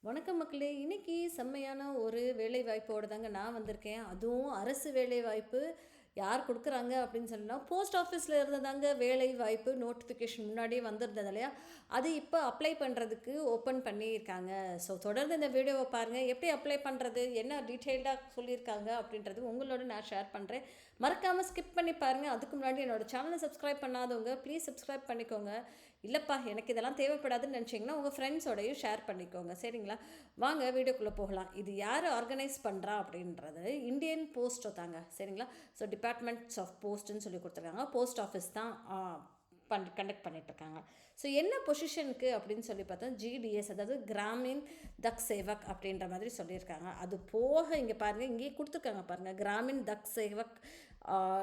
வணக்கம் மக்களே. இன்னைக்கு செம்மையான ஒரு வேலை வாய்ப்போட தாங்க நான் வந்திருக்கேன். அதுவும் அரசு வேலை வாய்ப்பு. யார் கொடுக்குறாங்க அப்படின்னு சொன்னா போஸ்ட் ஆஃபீஸில் இருந்ததாங்க வேலை வாய்ப்பு நோட்டிஃபிகேஷன் முன்னாடியே வந்திருந்தது இல்லையா, அது இப்போ அப்ளை பண்ணுறதுக்கு ஓப்பன் பண்ணியிருக்காங்க. ஸோ தொடர்ந்து இந்த வீடியோவை பாருங்கள், எப்படி அப்ளை பண்ணுறது, என்ன டீட்டெயில்டாக சொல்லியிருக்காங்க அப்படின்றது உங்களோட நான் ஷேர் பண்ணுறேன். மறக்காமல் ஸ்கிப் பண்ணி பாருங்கள். அதுக்கு முன்னாடி என்னோட சேனலை சப்ஸ்கிரைப் பண்ணாதவங்க ப்ளீஸ் சப்ஸ்கிரைப் பண்ணிக்கோங்க. இல்லைப்பா எனக்கு இதெல்லாம் தேவைப்படாதுன்னு நினச்சிங்கன்னா உங்கள் ஃப்ரெண்ட்ஸோடையும் ஷேர் பண்ணிக்கோங்க, சரிங்களா? வாங்க வீடியோக்குள்ளே போகலாம். இது யார் ஆர்கனைஸ் பண்ணுறா அப்படின்றது இந்தியன் போஸ்ட்டோ தாங்க, சரிங்களா? ஸோ டிபார்ட்மெண்ட்ஸ் ஆஃப் போஸ்ட்டுன்னு சொல்லி கொடுத்துருக்காங்க. போஸ்ட் ஆஃபீஸ் தான் கண்டக்ட் பண்ணிகிட்ருக்காங்க. ஸோ என்ன பொசிஷனுக்கு அப்படின்னு சொல்லி பார்த்தா ஜிடிஎஸ், அதாவது கிராமின் தக் சேவக் அப்படின்ற மாதிரி சொல்லியிருக்காங்க. அது போக இங்கே பாருங்கள், இங்கேயே கொடுத்துருக்காங்க பாருங்கள், கிராமின் தக் சேவக்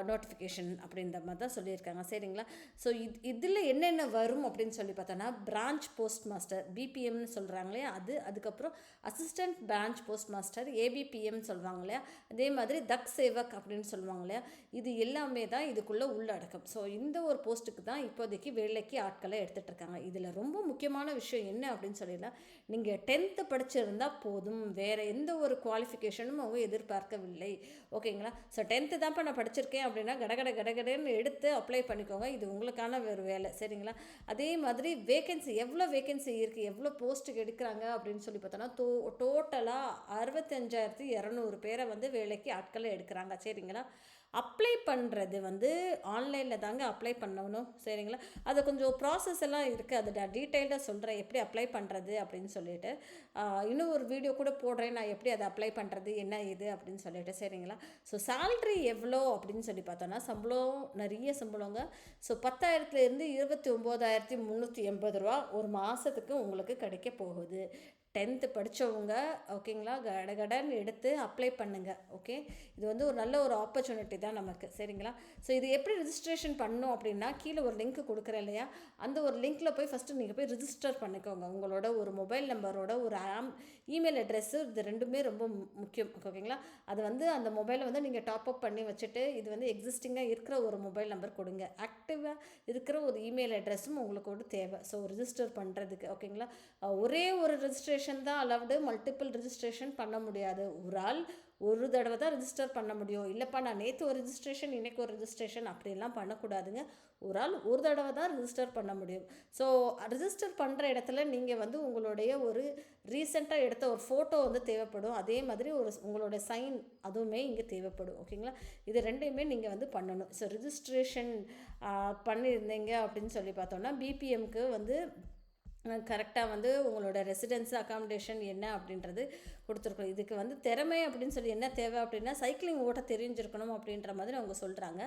நோட்டிஃபிகேஷன் அப்படின்ற மாதிரி தான் சொல்லியிருக்காங்க, சரிங்களா? ஸோ இதில் என்னென்ன வரும் அப்படின்னு சொல்லி பார்த்தோன்னா பிரான்ச் போஸ்ட் மாஸ்டர் பிபிஎம்னு சொல்கிறாங்க இல்லையா, அதுக்கப்புறம் assistant branch post master ABPM சொல்லுவாங்க இல்லையா, அதே மாதிரி தக் சேவக் அப்படின்னு சொல்லுவாங்க இல்லையா, இது எல்லாமே தான் இதுக்குள்ளே உள்ளடக்கம். ஸோ இந்த ஒரு போஸ்ட்டுக்கு தான் இப்போதைக்கு வேலைக்கு ஆட்களை எடுத்துகிட்டு இருக்காங்க. இதில் ரொம்ப முக்கியமான விஷயம் என்ன அப்படின்னு சொல்லிடலாம், நீங்கள் 10th படிச்சிருந்தால் போதும், வேறு எந்த ஒரு குவாலிஃபிகேஷனும் அவங்க எதிர்பார்க்கவில்லை, ஓகேங்களா? ஸோ 10th தான்ப்பா நான் படிச்சிருக்கேன் அப்படின்னா கடகடன்னு எடுத்து அப்ளை பண்ணிக்கோங்க. இது உங்களுக்கான ஒரு வேலை, சரிங்களா? அதே மாதிரி வேகன்சி, எவ்வளோ வேகன்சி இருக்குது, எவ்வளோ போஸ்ட்டுக்கு எடுக்கிறாங்க அப்படின்னு சொல்லி பார்த்தோன்னா டோட்டலாக 65,200 பேரை வந்து வேலைக்கு ஆட்களை எடுக்கிறாங்க, சரிங்களா? அப்ளை பண்ணுறது வந்து ஆன்லைனில் தாங்க அப்ளை பண்ணணும், சரிங்களா? அது கொஞ்சம் ப்ராசஸ் எல்லாம் இருக்குது, அது நான் டீட்டெயில்டாக சொல்கிறேன் எப்படி அப்ளை பண்ணுறது அப்படின்னு சொல்லிட்டு. இன்னும் ஒரு வீடியோ கூட போடுறேன், நான் எப்படி அதை அப்ளை பண்ணுறது என்ன இது அப்படின்னு சொல்லிட்டு, சரிங்களா? ஸோ சேல்ரி எவ்வளோ அப்படின்னு சொல்லி பார்த்தோன்னா சம்பளம் நிறைய சம்பளங்க. ஸோ 10,000லேருந்து 29,380 ரூபா ஒரு மாதத்துக்கு உங்களுக்கு கிடைக்க போகுது. 10th படித்தவங்க, ஓகேங்களா, கடகடன்னு எடுத்து அப்ளை பண்ணுங்கள், ஓகே? இது வந்து ஒரு நல்ல ஒரு ஆப்பர்ச்சுனிட்டி தான் நமக்கு, சரிங்களா? ஸோ இது எப்படி ரிஜிஸ்ட்ரேஷன் பண்ணணும் அப்படின்னா கீழே ஒரு லிங்க் கொடுக்குறேன் இல்லையா, அந்த ஒரு லிங்க்கில் போய் ஃபஸ்ட்டு நீங்கள் போய் ரிஜிஸ்டர் பண்ணிக்கோங்க. உங்களோட ஒரு மொபைல் நம்பரோட ஒரு இமெயில் அட்ரெஸ்ஸு, இது ரெண்டுமே ரொம்ப முக்கியம், ஓகேங்களா? அது வந்து அந்த மொபைலை வந்து நீங்கள் டாப்அப் பண்ணி வச்சுட்டு இது வந்து எக்ஸிஸ்டிங்காக இருக்கிற ஒரு மொபைல் நம்பர் கொடுங்க. ஆக்டிவாக இருக்கிற ஒரு இமெயில் அட்ரெஸ்ஸும் உங்களுக்கு ஒரு தேவை. ஸோ ரிஜிஸ்டர் பண்ணுறதுக்கு, ஓகேங்களா? ஒரே ஒரு ரிஜிஸ்ட்ரேஷன் தான் அலவுடு, மல்டிபிள் ரிஜிஸ்ட்ரேஷன் பண்ண முடியாது. ஒரு ஆள் ஒரு தடவை தான் ரிஜிஸ்டர் பண்ண முடியும். இல்லைப்பா நான் நேற்று ஒரு ரிஜிஸ்ட்ரேஷன் இன்றைக்கி ஒரு ரிஜிஸ்ட்ரேஷன் அப்படிலாம் பண்ணக்கூடாதுங்க. ஒரு ஆள் ஒரு தடவை தான் ரிஜிஸ்டர் பண்ண முடியும். ஸோ ரிஜிஸ்டர் பண்ணுற இடத்துல நீங்கள் வந்து உங்களுடைய ஒரு ரீசெண்டாக எடுத்த ஒரு ஃபோட்டோ வந்து தேவைப்படும். அதே மாதிரி ஒரு உங்களுடைய சைன் அதுவுமே இங்கே தேவைப்படும், ஓகேங்களா? இது ரெண்டையுமே நீங்கள் வந்து பண்ணணும். ஸோ ரிஜிஸ்ட்ரேஷன் பண்ணியிருந்தீங்க அப்படின்னு சொல்லி பார்த்தோன்னா பிபிஎம்க்கு வந்து கரெக்டாக வந்து உங்களோட ரெசிடென்ஸ் அகாமடேஷன் என்ன அப்படின்றது கொடுத்துருக்கணும். இதுக்கு வந்து திறமை அப்படின்னு சொல்லி என்ன தேவை அப்படின்னா சைக்கிளிங் ஓட்ட தெரிஞ்சிருக்கணும் அப்படின்ற மாதிரி அவங்க சொல்கிறாங்க.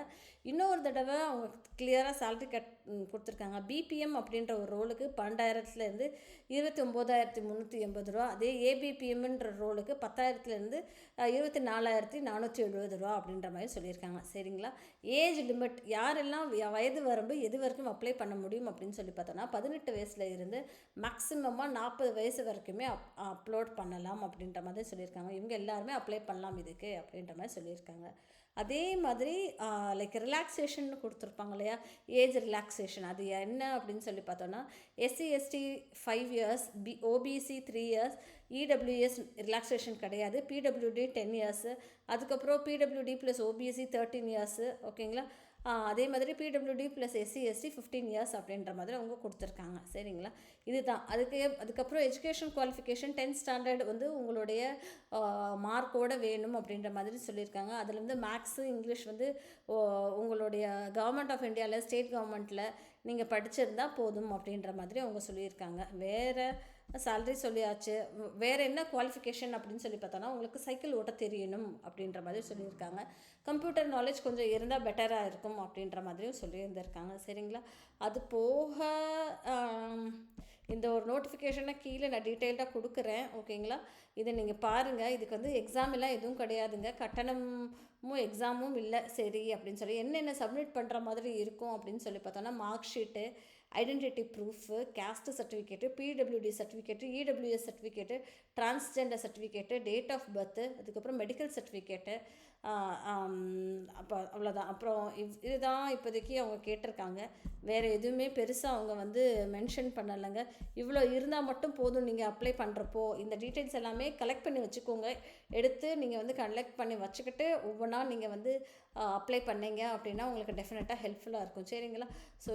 இன்னொரு தடவை அவங்க கிளியராக சேலரி கொடுத்துருக்காங்க. பிபிஎம் அப்படின்ற ஒரு ரோலுக்கு 12,000லேருந்து 29,380 ரூபா, அதே ஏபிபிஎம்ன்ற ரோலுக்கு 10,000லேருந்து 24,470 ரூபா அப்படின்ற மாதிரி சொல்லியிருக்காங்க, சரிங்களா? ஏஜ் லிமிட், யாரெல்லாம் வயது வரம்பு எது வரைக்கும் அப்ளை பண்ண முடியும் அப்படின்னு சொல்லி பார்த்தோன்னா 18 வயசில் இருந்து மேக்ஸிமமாக 40 வயசு வரைக்குமே அப்லோட் பண்ணலாம் அப்படின்ற மாதிரி சொல்லியிருக்காங்க. இவங்க எல்லாருமே அப்ளை பண்ணலாம் இதுக்கு அப்படின்ற மாதிரி சொல்லியிருக்காங்க. அதே மாதிரி லைக் ரிலாக்ஸேஷன் கொடுத்துருப்பாங்க இல்லையா, ஏஜ் ரிலாக்ஸேஷன், அது என்ன அப்படின்னு சொல்லி பார்த்தோன்னா SC/ST 5 years, OBC 3 years, EWS relaxation கிடையாது, பிடபிள்யூடி 10 இயர்ஸு, அதுக்கப்புறம் பிடபிள்யூடி ப்ளஸ் OBC 13 இயர்ஸு, ஓகேங்களா? அதே மாதிரி பிடபிள்யூடி ப்ளஸ் SC/ST 15 இயர்ஸ் அப்படின்ற மாதிரி அவங்க கொடுத்துருக்காங்க, சரிங்களா? இதுதான் அதுக்கப்புறம் எஜுகேஷன் குவாலிஃபிகேஷன் 10th ஸ்டாண்டர்ட் வந்து உங்களுடைய மார்க்கோடு வேணும் அப்படின்ற மாதிரி சொல்லியிருக்காங்க. அதில் வந்து மேக்ஸு இங்கிலீஷ் வந்து உங்களுடைய கவர்மெண்ட் ஆஃப் இந்தியாவில் ஸ்டேட் கவர்மெண்ட்டில் நீங்கள் படிச்சிருந்தால் போதும் அப்படின்ற மாதிரி அவங்க சொல்லியிருக்காங்க. வேறு சேலரி சொல்லியாச்சு. வேறு என்ன குவாலிஃபிகேஷன் அப்படின்னு சொல்லி பார்த்தோன்னா உங்களுக்கு சைக்கிள் ஓட்ட தெரியணும் அப்படின்ற மாதிரி சொல்லியிருக்காங்க. கம்ப்யூட்டர் நாலேஜ் கொஞ்சம் இருந்தால் பெட்டராக இருக்கும் அப்படின்ற மாதிரியும் சொல்லியிருந்திருக்காங்க, சரிங்களா? அது போக இந்த ஒரு நோட்டிஃபிகேஷனை கீழே நான் டீட்டெயில்டாக கொடுக்குறேன், ஓகேங்களா? இதை நீங்கள் பாருங்கள். இதுக்கு வந்து எக்ஸாம் எல்லாம் எதுவும் கிடையாதுங்க, கட்டணமும் எக்ஸாமும் இல்லை, சரி அப்படின்னு சொல்லி என்னென்ன சப்மிட் பண்ணுற மாதிரி இருக்கும் அப்படின்னு சொல்லி பார்த்தோன்னா mark sheet, identity proof, caste certificate, PWD certificate, EWS certificate, transgender certificate, date of birth, அதுக்கப்புறம் மெடிக்கல் சர்டிஃபிகேட்டு, அப்போ அவ்வளோதான். அப்புறம் இதுதான் இப்போதைக்கு அவங்க கேட்டிருக்காங்க. வேறு எதுவுமே பெருசாக அவங்க வந்து மென்ஷன் பண்ணலைங்க. இவ்வளோ இருந்தால் மட்டும் போதும். நீங்கள் அப்ளை பண்ணுறப்போ இந்த டீட்டெயில்ஸ் எல்லாமே கலெக்ட் பண்ணி வச்சுக்கோங்க. எடுத்து நீங்கள் வந்து கலெக்ட் பண்ணி வச்சுக்கிட்டு ஒவ்வொன்றா நீங்கள் வந்து அப்ளை பண்ணீங்க அப்படின்னா உங்களுக்கு டெஃபினட்டாக ஹெல்ப்ஃபுல்லாக இருக்கும். சரிங்களா? ஸோ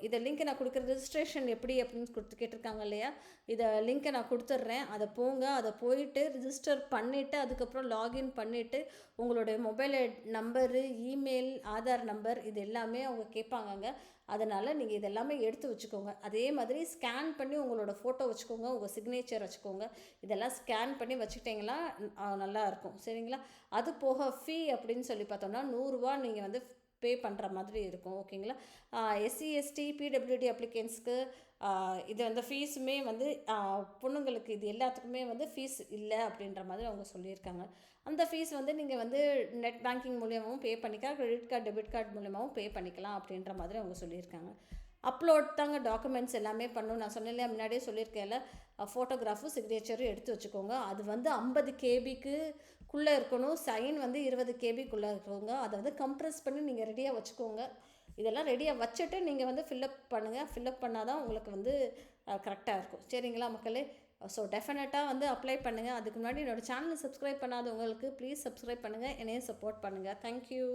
இதை லிங்க் நான் கொடுக்குற ரிஜிஸ்ட்ரேஷன் எப்படி அப்படின்னு கேட்டிருக்காங்க இல்லையா? இதை லிங்க்கை நான் கொடுத்துட்றேன். அதை போங்க. அதை போயிட்டு ரிஜிஸ்டர் பண்ணிவிட்டு அதுக்கப்புறம் லாகின் பண்ணிவிட்டு உங்களுடைய mobile number, email, Aadhaar number இது எல்லாமே அவங்க கேட்பாங்கங்க. அதனால் நீங்கள் இதெல்லாமே எடுத்து வச்சுக்கோங்க. அதே மாதிரி ஸ்கேன் பண்ணி உங்களோட ஃபோட்டோ வச்சுக்கோங்க, உங்கள் சிக்னேச்சர் வச்சுக்கோங்க. இதெல்லாம் ஸ்கேன் பண்ணி வச்சுக்கிட்டிங்கன்னா நல்லாயிருக்கும். சரிங்களா? அது போக ஃபீ அப்படின்னு சொல்லி பார்த்தோம்னா ரூ. 100 நீங்கள் வந்து பே பண்ணுற மாதிரி இருக்கும். ஓகேங்களா? எஸ்சி, எஸ்டி, பிடபிள்யூடி அப்ளிகன்ஸ்க்கு இது வந்து ஃபீஸுமே வந்து பொண்ணுங்களுக்கு இது எல்லாத்துக்குமே வந்து ஃபீஸ் இல்லை அப்படின்ற மாதிரி அவங்க சொல்லியிருக்காங்க. அந்த ஃபீஸ் வந்து நீங்கள் வந்து நெட் பேங்கிங் மூலியமாகவும் பே பண்ணிக்கலாம், கிரெடிட் கார்டு, டெபிட் கார்டு மூலியமாகவும் பே பண்ணிக்கலாம் அப்படின்ற மாதிரி அவங்க சொல்லியிருக்காங்க. அப்லோட் தாங்க டாக்குமெண்ட்ஸ் எல்லாமே பண்ணணும். நான் சொன்னேன் முன்னாடியே சொல்லியிருக்கேன்ல, ஃபோட்டோகிராஃபும் சிக்னேச்சரும் எடுத்து வச்சுக்கோங்க. அது வந்து 50 கேபிக்குள்ளே இருக்கணும். சைன் வந்து 20 கேபிக்குள்ளே இருக்கோங்க. அதை வந்து கம்ப்ரெஸ் பண்ணி நீங்கள் ரெடியாக வச்சுக்கோங்க. இதெல்லாம் ரெடியாக வச்சுட்டு நீங்கள் வந்து ஃபில்லப் பண்ணுங்கள். ஃபில்லப் பண்ணால் தான் உங்களுக்கு வந்து கரெக்டாக இருக்கும். சரிங்களா மக்களே? ஸோ டெஃபினட்டாக வந்து அப்ளை பண்ணுங்கள். அதுக்கு முன்னாடி என்னோடய சேனலை சப்ஸ்கிரைப் பண்ணாதவங்களுக்கு ப்ளீஸ் சப்ஸ்கிரைப் பண்ணுங்கள். என்னையும் சப்போர்ட் பண்ணுங்கள். தேங்க்யூ.